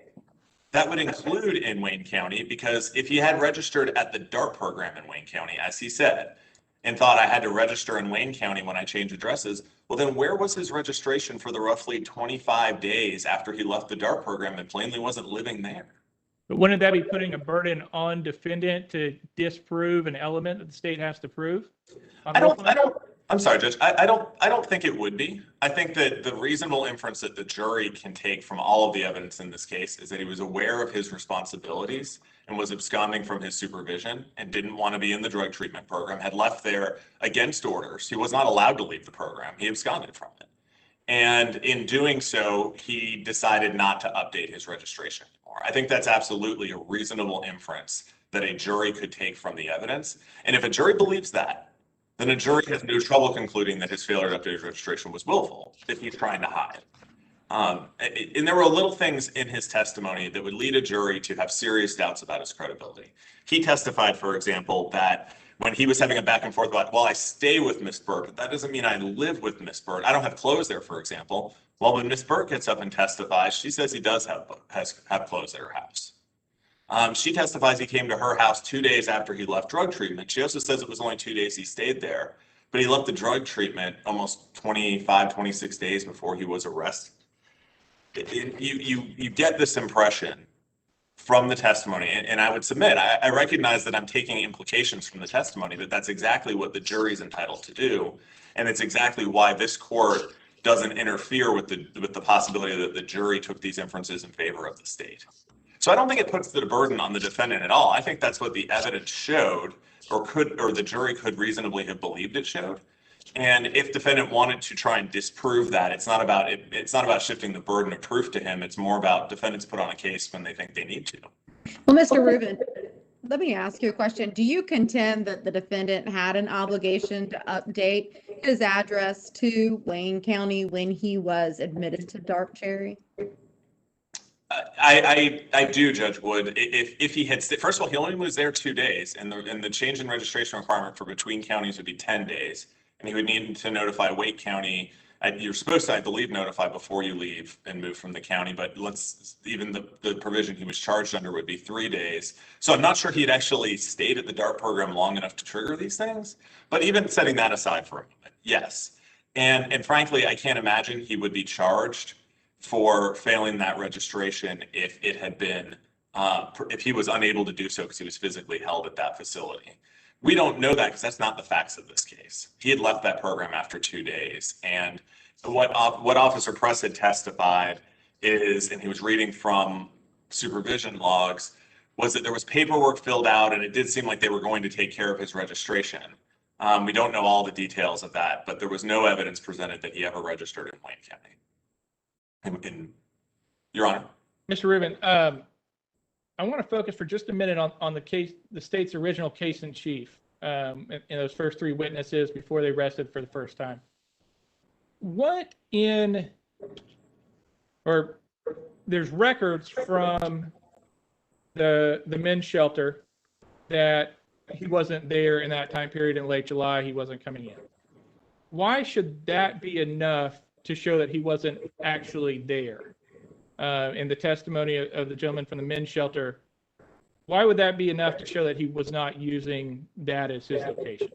That would include in Wayne County, because if he had registered at the DART program in Wayne County, as he said, and thought I had to register in Wayne County when I changed addresses, well, then where was his registration for the roughly 25 days after he left the DART program and plainly wasn't living there? But wouldn't that be putting a burden on defendant to disprove an element that the state has to prove? I'm sorry, Judge. I don't think it would be. I think that the reasonable inference that the jury can take from all of the evidence in this case is that he was aware of his responsibilities and was absconding from his supervision and didn't want to be in the drug treatment program, had left there against orders. He was not allowed to leave the program. He absconded from it. And in doing so, he decided not to update his registration anymore. I think that's absolutely a reasonable inference that a jury could take from the evidence. And if a jury believes that, then a jury has no trouble concluding that his failure to update his registration was willful, if he's trying to hide. And there were little things in his testimony that would lead a jury to have serious doubts about his credibility. He testified, for example, that when he was having a back and forth about, well, I stay with Miss Burt, but that doesn't mean I live with Miss Burt. I don't have clothes there, for example. Well, when Miss Burt gets up and testifies, she says he does have clothes at her house. She testifies he came to her house 2 days after he left drug treatment. She also says it was only 2 days he stayed there, but he left the drug treatment almost 25, 26 days before he was arrested. You get this impression from the testimony, and I would submit, I recognize that I'm taking implications from the testimony, that that's exactly what the jury's entitled to do, and it's exactly why this court doesn't interfere with the possibility that the jury took these inferences in favor of the state. So I don't think it puts the burden on the defendant at all. I think that's what the evidence showed, or the jury could reasonably have believed it showed. And if defendant wanted to try and disprove that, it's not about shifting the burden of proof to him. It's more about defendants put on a case when they think they need to. Well, Mr. Rubin, let me ask you a question. Do you contend that the defendant had an obligation to update his address to Wayne County when he was admitted to Dark Cherry? I do, Judge Wood. If he had, first of all, he only was there 2 days, and the change in registration requirement for between counties would be 10 days, and he would need to notify Wake County. You're supposed to, I believe, notify before you leave and move from the county, but even the provision he was charged under would be 3 days. So I'm not sure he'd actually stayed at the DART program long enough to trigger these things. But even setting that aside for a moment, yes. And frankly, I can't imagine he would be charged for failing that registration if it had been, if he was unable to do so because he was physically held at that facility. We don't know that because that's not the facts of this case. He had left that program after 2 days. And what Officer Press had testified is, and he was reading from supervision logs, was that there was paperwork filled out and it did seem like they were going to take care of his registration. We don't know all the details of that, but there was no evidence presented that he ever registered in Wayne County. Your Honor. Mr. Rubin, I want to focus for just a minute on the case, the state's original case in chief, and those first 3 witnesses before they arrested for the first time. There's records from the men's shelter that he wasn't there in that time period in late July, he wasn't coming in. Why should that be enough to show that he wasn't actually there? In the testimony of the gentleman from the men's shelter, why would that be enough to show that he was not using that as his location?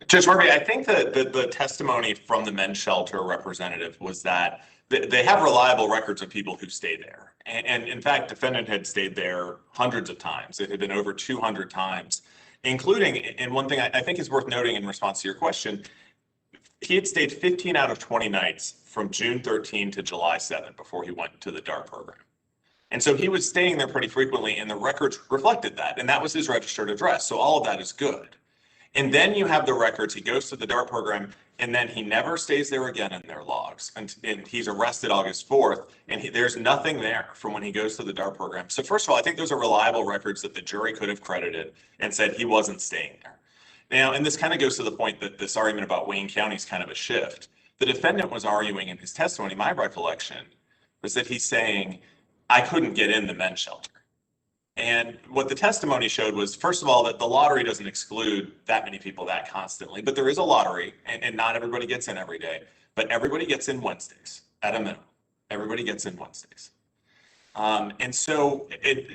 Judge Murphy, I think that the testimony from the men's shelter representative was that they have reliable records of people who stay there. And in fact, defendant had stayed there hundreds of times. It had been over 200 times, including, and one thing I think is worth noting in response to your question, he had stayed 15 out of 20 nights from June 13 to July 7 before he went to the DART program. And so he was staying there pretty frequently, and the records reflected that, and that was his registered address. So all of that is good. And then you have the records, he goes to the DART program, and then he never stays there again in their logs. And he's arrested August 4th, and there's nothing there from when he goes to the DART program. So first of all, I think those are reliable records that the jury could have credited and said he wasn't staying there. Now, and this kind of goes to the point that this argument about Wayne County is kind of a shift. The defendant was arguing in his testimony, my recollection was that he's saying, I couldn't get in the men's shelter. And what the testimony showed was, first of all, that the lottery doesn't exclude that many people that constantly, but there is a lottery, and not everybody gets in every day, but everybody gets in Wednesdays at a minimum. Everybody gets in Wednesdays. And so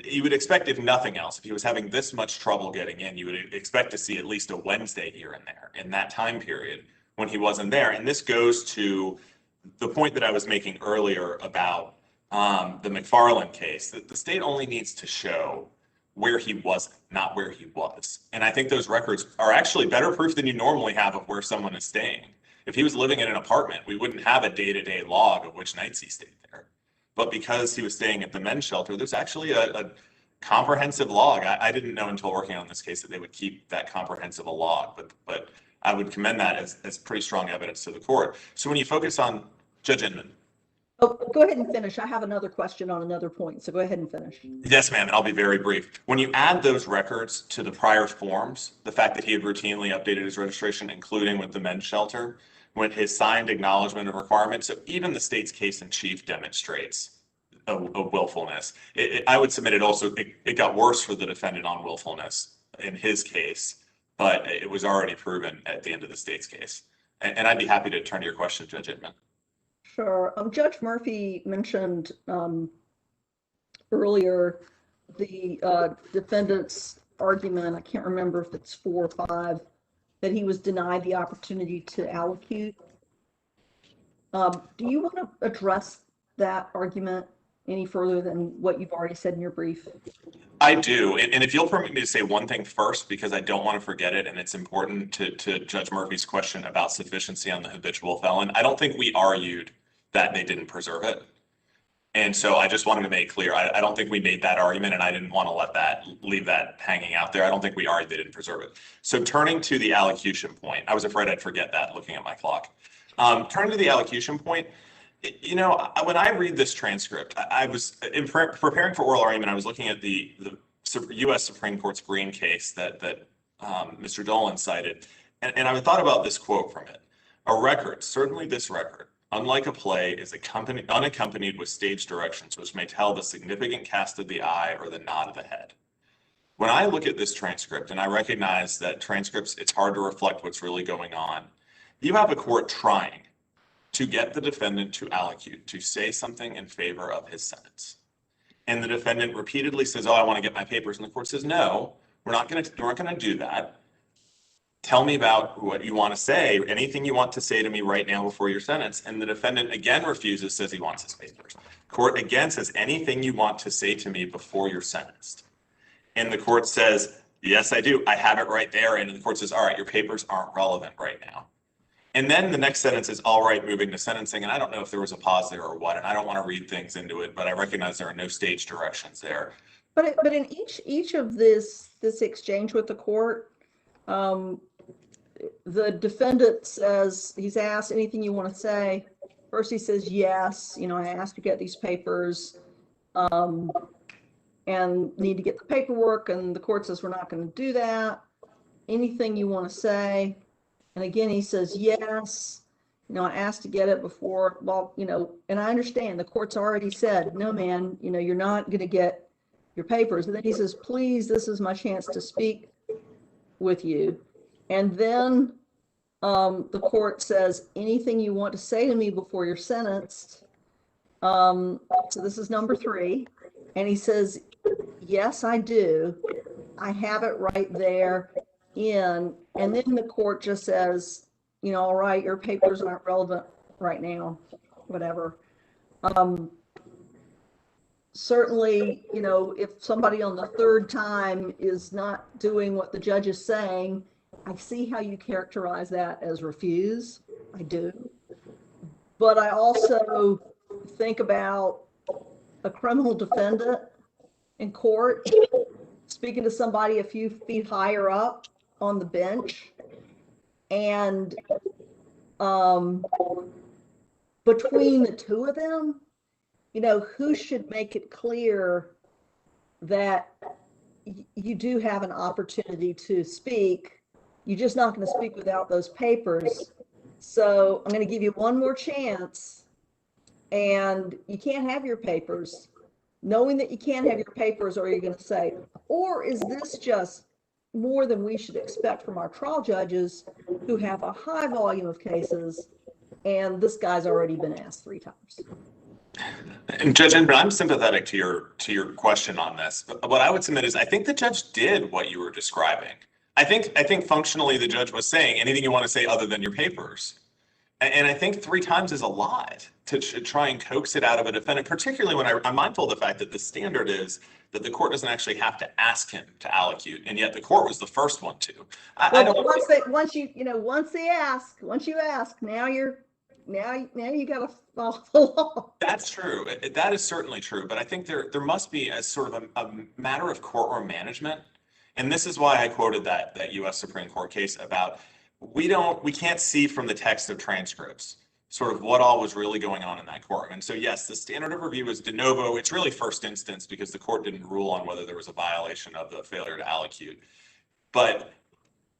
you would expect, if nothing else, if he was having this much trouble getting in, you would expect to see at least a Wednesday here and there in that time period when he wasn't there. And this goes to the point that I was making earlier about the McFarland case, that the state only needs to show where he wasn't, not where he was. And I think those records are actually better proof than you normally have of where someone is staying. If he was living in an apartment, we wouldn't have a day-to-day log of which nights he stayed there. But because he was staying at the men's shelter, there's actually a comprehensive log. I didn't know until working on this case that they would keep that comprehensive a log, but I would commend that as pretty strong evidence to the court. So when you focus on Judge Inman. Oh, go ahead and finish. I have another question on another point, so go ahead and finish. Yes, ma'am, and I'll be very brief. When you add those records to the prior forms, the fact that he had routinely updated his registration, including with the men's shelter, with his signed acknowledgement of requirements, so even the state's case in chief demonstrates a willfulness. I would submit it got worse for the defendant on willfulness in his case, but it was already proven at the end of the state's case. And I'd be happy to turn to your question, Judge Inman. Sure. Judge Murphy mentioned earlier the defendant's argument, I can't remember if it's 4 or 5, that he was denied the opportunity to allocute. Do you want to address that argument any further than what you've already said in your brief? I do. And if you'll permit me to say one thing first, because I don't want to forget it, and it's important to Judge Murphy's question about sufficiency on the habitual felon. I don't think we argued that they didn't preserve it. And so I just wanted to make clear, I don't think we made that argument, and I didn't want to leave that hanging out there. I don't think we argued they didn't preserve it. So turning to the allocution point, I was afraid I'd forget that looking at my clock. Turning to the allocution point, you know, when I read this transcript, I was preparing for oral argument. I was looking at the U.S. Supreme Court's Green case that Mr. Dolan cited, and I thought about this quote from it. A record, certainly this record, unlike a play, is unaccompanied with stage directions, which may tell the significant cast of the eye or the nod of the head. When I look at this transcript, and I recognize that transcripts, it's hard to reflect what's really going on, you have a court trying to get the defendant to allocute, to say something in favor of his sentence. And the defendant repeatedly says, oh, I want to get my papers. And the court says, no, we're not going to do that. Tell me about what you want to say, anything you want to say to me right now before your sentence. And the defendant again refuses, says he wants his papers. Court again says, anything you want to say to me before you're sentenced. And the court says, yes, I do. I have it right there. And the court says, all right, your papers aren't relevant right now. And then the next sentence is, all right, moving to sentencing. And I don't know if there was a pause there or what, and I don't want to read things into it, but I recognize there are no stage directions there. But in each of this exchange with the court, the defendant says, he's asked, anything you want to say? First he says, yes, I asked to get these papers and need to get the paperwork. And the court says, we're not going to do that. Anything you want to say? And again, he says, yes, I asked to get it before, well, and I understand the court's already said, no, man, you're not going to get your papers. And then he says, please, this is my chance to speak with you. And then the court says, anything you want to say to me before you're sentenced. So this is number 3. And he says, yes, I do. I have it right there in. And then the court just says, all right, your papers aren't relevant right now, whatever. Certainly, if somebody on the 3rd time is not doing what the judge is saying, I see how you characterize that as refuse. I do. But I also think about a criminal defendant in court speaking to somebody a few feet higher up on the bench, and between the two of them, who should make it clear that you do have an opportunity to speak. You're just not going to speak without those papers. So I'm going to give you one more chance, and you can't have your papers. Knowing that you can't have your papers, or are you going to say, or is this just more than we should expect from our trial judges who have a high volume of cases, and this guy's already been asked 3 times? And Judge Inman, I'm sympathetic to your question on this. But what I would submit is I think the judge did what you were describing. I think functionally the judge was saying anything you want to say other than your papers. And I think 3 times is a lot to try and coax it out of a defendant, particularly when I'm mindful of the fact that the standard is that the court doesn't actually have to ask him to allocute, and yet the court was the first one to. Once you ask, now you got to follow the law. That's true. That is certainly true. But I think there must be as sort of a matter of courtroom management, and this is why I quoted that U.S. Supreme Court case about we can't see from the text of transcripts sort of what all was really going on in that courtroom. And so, yes, the standard of review is de novo. It's really first instance because the court didn't rule on whether there was a violation of the failure to allocute. But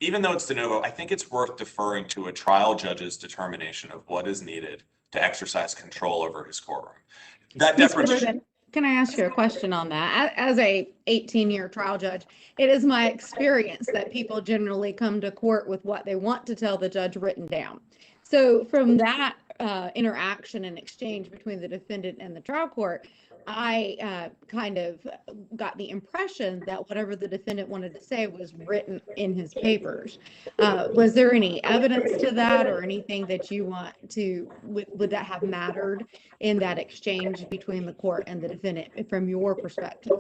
even though it's de novo, I think it's worth deferring to a trial judge's determination of what is needed to exercise control over his courtroom. That deference. Can I ask you a question on that? As a 18-year trial judge, it is my experience that people generally come to court with what they want to tell the judge written down. So from that interaction and exchange between the defendant and the trial court, I kind of got the impression that whatever the defendant wanted to say was written in his papers. Was there any evidence to that, or anything that you want to, would that have mattered in that exchange between the court and the defendant from your perspective?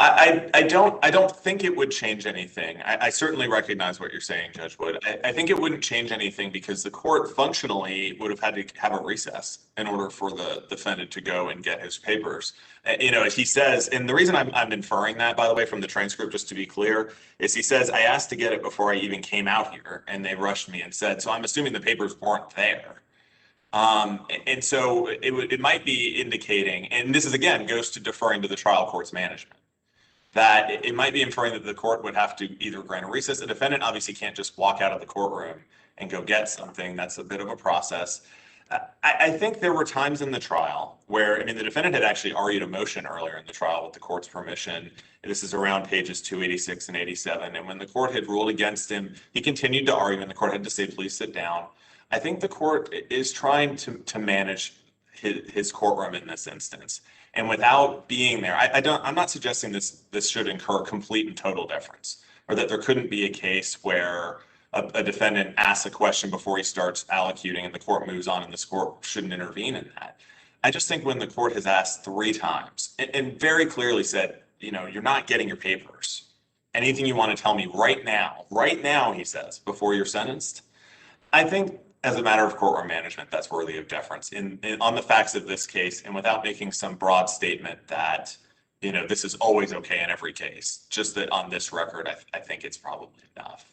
I don't think it would change anything. I certainly recognize what you're saying, Judge Wood. I think it wouldn't change anything because the court functionally would have had to have a recess in order for the defendant to go and get his papers. As he says, and the reason I'm inferring that, by the way, from the transcript, just to be clear, is he says, I asked to get it before I even came out here, and they rushed me and said, so I'm assuming the papers weren't there. And so it might be indicating, and this is, again, goes to deferring to the trial court's management. that it might be inferring that the court would have to either grant a recess. The defendant obviously can't just walk out of the courtroom and go get something. That's a bit of a process. I think there were times in the trial where, I mean, the defendant had actually argued a motion earlier in the trial with the court's permission. This is around pages 286 and 87. And when the court had ruled against him, he continued to argue and the court had to say, please sit down. I think the court is trying to manage his courtroom in this instance. And without being there, I'm not suggesting this should incur complete and total deference, or that there couldn't be a case where a defendant asks a question before he starts allocuting and the court moves on and the court shouldn't intervene in that. I just think when the court has asked 3 times and very clearly said, you know, you're not getting your papers. Anything you want to tell me right now, he says, before you're sentenced. I think as a matter of courtroom management, that's worthy of deference on the facts of this case, and without making some broad statement that, you know, this is always okay in every case. Just that on this record, I think it's probably enough.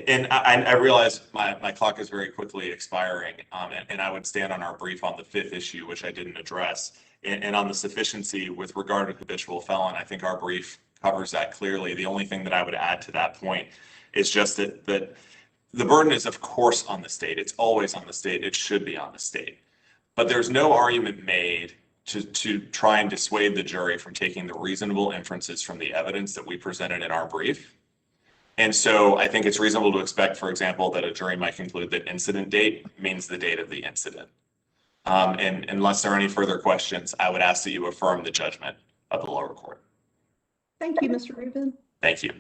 And I realize my clock is very quickly expiring, and I would stand on our brief on the 5th issue, which I didn't address, and on the sufficiency with regard to habitual felon. I think our brief covers that clearly. The only thing that I would add to that point is just that the burden is, of course, on the state. It's always on the state. It should be on the state. But there's no argument made to try and dissuade the jury from taking the reasonable inferences from the evidence that we presented in our brief. And so I think it's reasonable to expect, for example, that a jury might conclude that incident date means the date of the incident. And unless there are any further questions, I would ask that you affirm the judgment of the lower court. Thank you, Mr. Rubin. Thank you.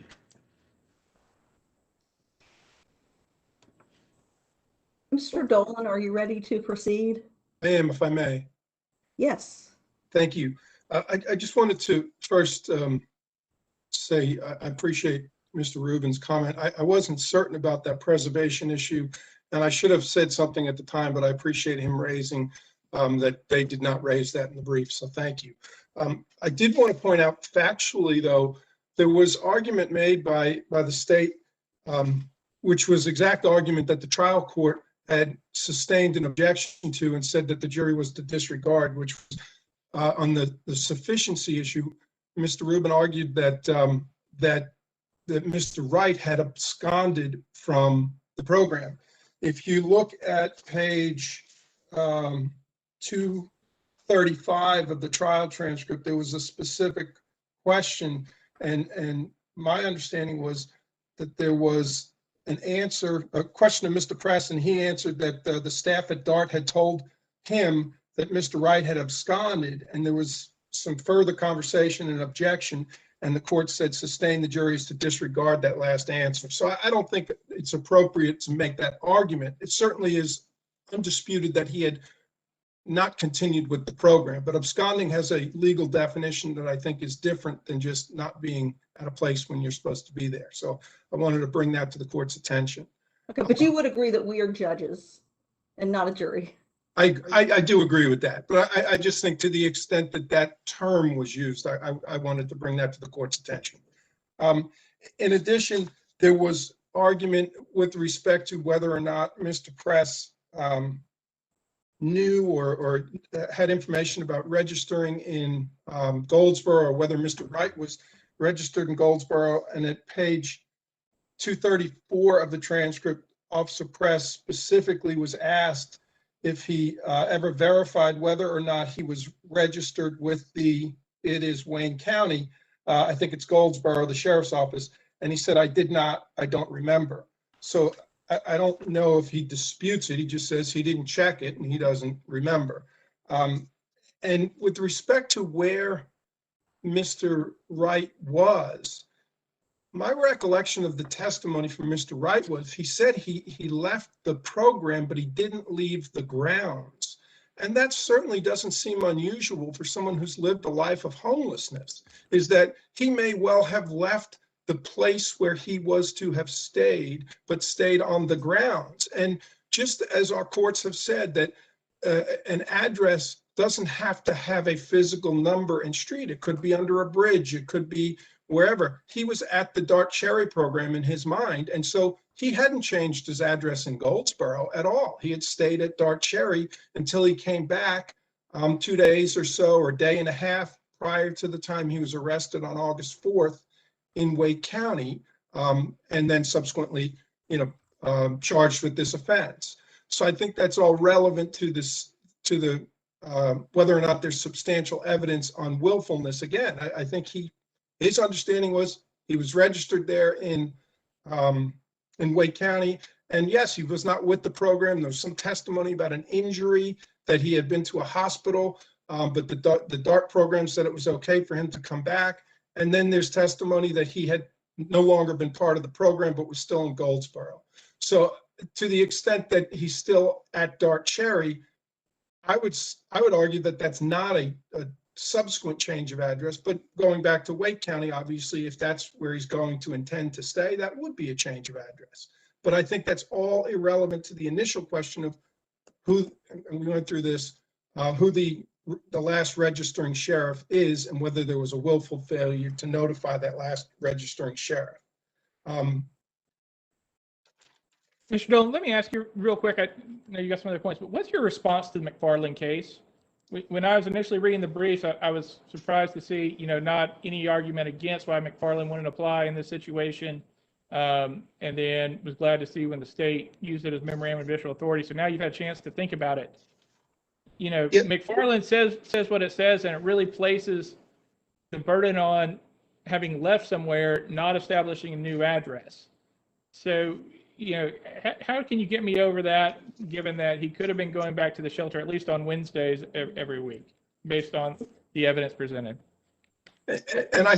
Mr. Dolan, are you ready to proceed? I am, if I may. Yes. Thank you. I just wanted to first say I appreciate Mr. Rubin's comment. I wasn't certain about that preservation issue, and I should have said something at the time, but I appreciate him raising that they did not raise that in the brief, so thank you. I did want to point out factually, though, there was argument made by the state, which was exact argument that the trial court had sustained an objection to and said that the jury was to disregard, which was on the sufficiency issue. Mr. Rubin argued that that Mr. Wright had absconded from the program. If you look at page 235 of the trial transcript, there was a specific question, and my understanding was that there was an answer, a question of Mr. Press, and he answered that the staff at DART had told him that Mr. Wright had absconded, and there was some further conversation and objection, and the court said sustain the juries to disregard that last answer. So I don't think it's appropriate to make that argument. It certainly is undisputed that he had not continued with the program, but absconding has a legal definition that I think is different than just not being at a place when you're supposed to be there. So I wanted to bring that to the court's attention. Okay, but you would agree that we are judges and not a jury? I do agree with that, but I just think to the extent that that term was used, I wanted to bring that to the court's attention. In addition, there was argument with respect to whether or not Mr. Press knew or had information about registering in Goldsboro, or whether Mr. Wright was registered in Goldsboro. And at page 234 of the transcript, Officer Press specifically was asked if he ever verified whether or not he was registered with it is Wayne County, I think it's Goldsboro, the sheriff's office, and he said, I did not, I don't remember. So I don't know if he disputes it, he just says he didn't check it and he doesn't remember. And with respect to where Mr. Wright was, my recollection of the testimony from Mr. Wright was he said he left the program, but he didn't leave the grounds. And that certainly doesn't seem unusual for someone who's lived a life of homelessness, is that he may well have left the place where he was to have stayed, but stayed on the grounds. And just as our courts have said that an address doesn't have to have a physical number and street. It could be under a bridge. It could be wherever. He was at the Dart Cherry program in his mind. And so he hadn't changed his address in Goldsboro at all. He had stayed at Dart Cherry until he came back 2 days or so, or a day and a half prior to the time he was arrested on August 4th in Wake County, and then subsequently, charged with this offense. So I think that's all relevant to this, to the whether or not there's substantial evidence on willfulness. Again, I think his understanding was he was registered there in Wake County. And yes, he was not with the program. There was some testimony about an injury, that he had been to a hospital, but the DART program said it was okay for him to come back. And then there's testimony that he had no longer been part of the program, but was still in Goldsboro. So to the extent that he's still at Dart Cherry, I would argue that that's not a subsequent change of address, but going back to Wake County, obviously, if that's where he's going to intend to stay, that would be a change of address. But I think that's all irrelevant to the initial question of who, and we went through this, who the last registering sheriff is and whether there was a willful failure to notify that last registering sheriff. Mr. Dillon, let me ask you real quick. I know you got some other points, but what's your response to the McFarland case? When I was initially reading the brief, I was surprised to see, not any argument against why McFarland wouldn't apply in this situation. And then was glad to see when the state used it as memorandum of official authority. So now you've had a chance to think about it. McFarland says what it says, and it really places the burden on having left somewhere, not establishing a new address. So, how can you get me over that, given that he could have been going back to the shelter at least on Wednesdays every week, based on the evidence presented? And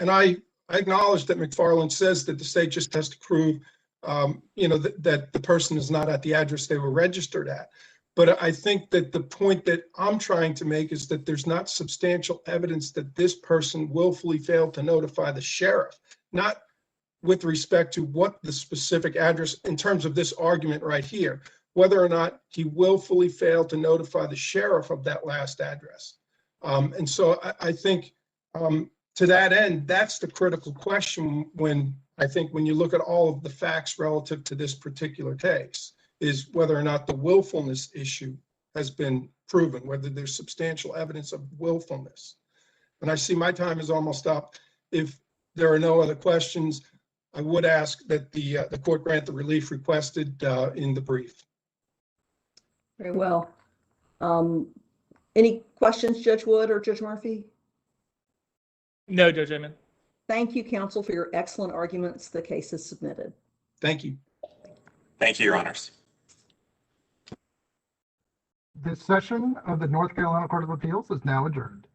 I acknowledge that McFarland says that the state just has to prove, that the person is not at the address they were registered at. But I think that the point that I'm trying to make is that there's not substantial evidence that this person willfully failed to notify the sheriff, not with respect to what the specific address, in terms of this argument right here, whether or not he willfully failed to notify the sheriff of that last address. And so I think to that end, that's the critical question when you look at all of the facts relative to this particular case, is whether or not the willfulness issue has been proven, whether there's substantial evidence of willfulness. And I see my time is almost up. If there are no other questions, I would ask that the court grant the relief requested in the brief. Very well. Any questions, Judge Wood or Judge Murphy? No, Judge Inman. Thank you, counsel, for your excellent arguments. The case is submitted. Thank you. Thank you, Your Honors. This session of the North Carolina Court of Appeals is now adjourned.